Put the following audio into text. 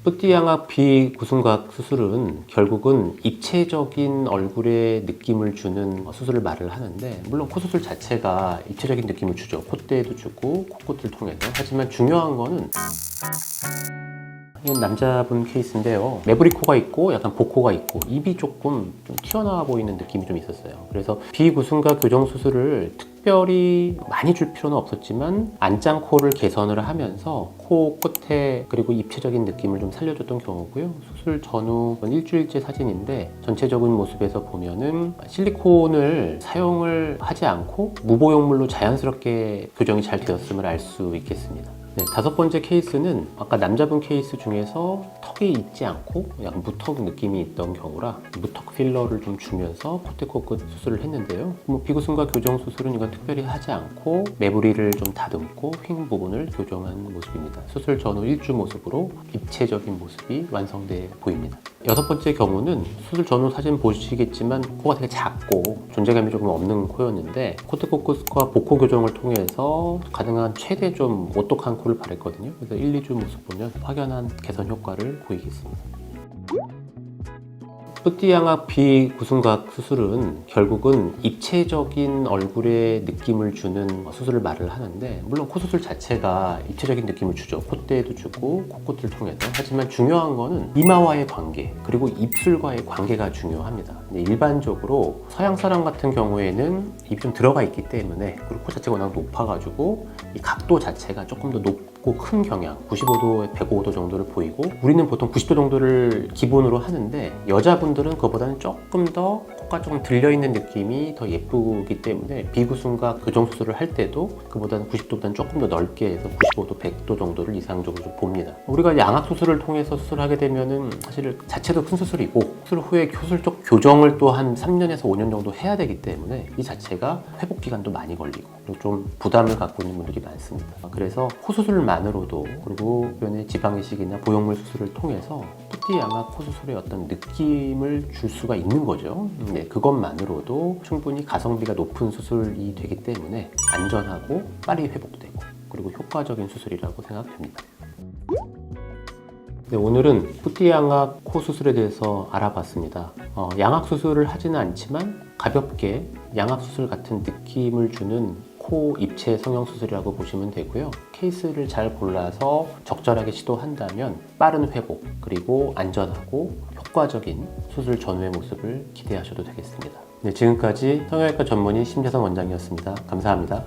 뿌띠양악 비구순각 수술은 결국은 입체적인 얼굴의 느낌을 주는 수술을 말을 하는데, 물론 코 수술 자체가 입체적인 느낌을 주죠. 콧대에도 주고 코끝을 통해서. 하지만 중요한 거는 이건 남자분 케이스인데요. 매부리 코가 있고 약간 복코가 있고 입이 조금 좀 튀어나와 보이는 느낌이 좀 있었어요. 그래서 비구순각 교정 수술을 특별히 많이 줄 필요는 없었지만 안짱코를 개선을 하면서 코, 콧대 그리고 입체적인 느낌을 좀 살려줬던 경우고요. 수술 전후 일주일째 사진인데 전체적인 모습에서 보면은 실리콘을 사용을 하지 않고 무보형물로 자연스럽게 교정이 잘 되었음을 알 수 있겠습니다. 네, 다섯 번째 케이스는 아까 남자분 케이스 중에서 턱이 있지 않고 약간 무턱 느낌이 있던 경우라 무턱 필러를 좀 주면서 콧대 코끝 수술을 했는데요. 비구순각 교정 수술은 이건 특별히 하지 않고 매부리를 좀 다듬고 휭 부분을 교정한 모습입니다. 수술 전후 일주 모습으로 입체적인 모습이 완성돼 보입니다. 여섯 번째 경우는 수술 전후 사진 보시겠지만 코가 되게 작고 존재감이 조금 없는 코였는데 콧대 코끝과 복코 교정을 통해서 가능한 최대 좀 오똑한 코를 바랬거든요. 그래서 1, 2주 모습 보면 확연한 개선 효과를 보이겠습니다. 뿌띠양악 비구순각 수술은 결국은 입체적인 얼굴의 느낌을 주는 수술을 말을 하는데, 물론 코 수술 자체가 입체적인 느낌을 주죠. 콧대에도 주고 코끝을 통해서. 하지만 중요한 거는 이마와의 관계 그리고 입술과의 관계가 중요합니다. 일반적으로 서양 사람 같은 경우에는 입이 좀 들어가 있기 때문에, 그리고 코 자체가 워낙 높아가지고 이 각도 자체가 조금 더 높고 큰 경향 95도에 105도 정도를 보이고, 우리는 보통 90도 정도를 기본으로 하는데 여자분들은 그거보다는 조금 더 코가 조금 들려있는 느낌이 더 예쁘기 때문에 비구순각 교정 수술을 할 때도 그보다는 90도보다는 조금 더 넓게 해서 95도, 100도 정도를 이상적으로 좀 봅니다. 우리가 양악 수술을 통해서 수술하게 되면은 사실 자체도 큰 수술이고, 수술 후에 수술적 교정을 또 한 3년에서 5년 정도 해야 되기 때문에 이 자체가 회복 기간도 많이 걸리고 그리고 좀 부담을 갖고 있는 분들이 많습니다. 그래서 코 수술만으로도, 그리고 주변의 지방 이식이나 보형물 수술을 통해서 뿌띠양악 코 수술의 어떤 느낌을 줄 수가 있는 거죠. 네, 그것만으로도 충분히 가성비가 높은 수술이 되기 때문에 안전하고 빨리 회복되고 그리고 효과적인 수술이라고 생각됩니다. 네, 오늘은 뿌띠양악 코 수술에 대해서 알아봤습니다. 양악 수술을 하지는 않지만 가볍게 양악 수술 같은 느낌을 주는 코 입체 성형 수술이라고 보시면 되고요. 케이스를 잘 골라서 적절하게 시도한다면 빠른 회복 그리고 안전하고 효과적인 수술 전후의 모습을 기대하셔도 되겠습니다. 네, 지금까지 성형외과 전문의 심재성 원장이었습니다. 감사합니다.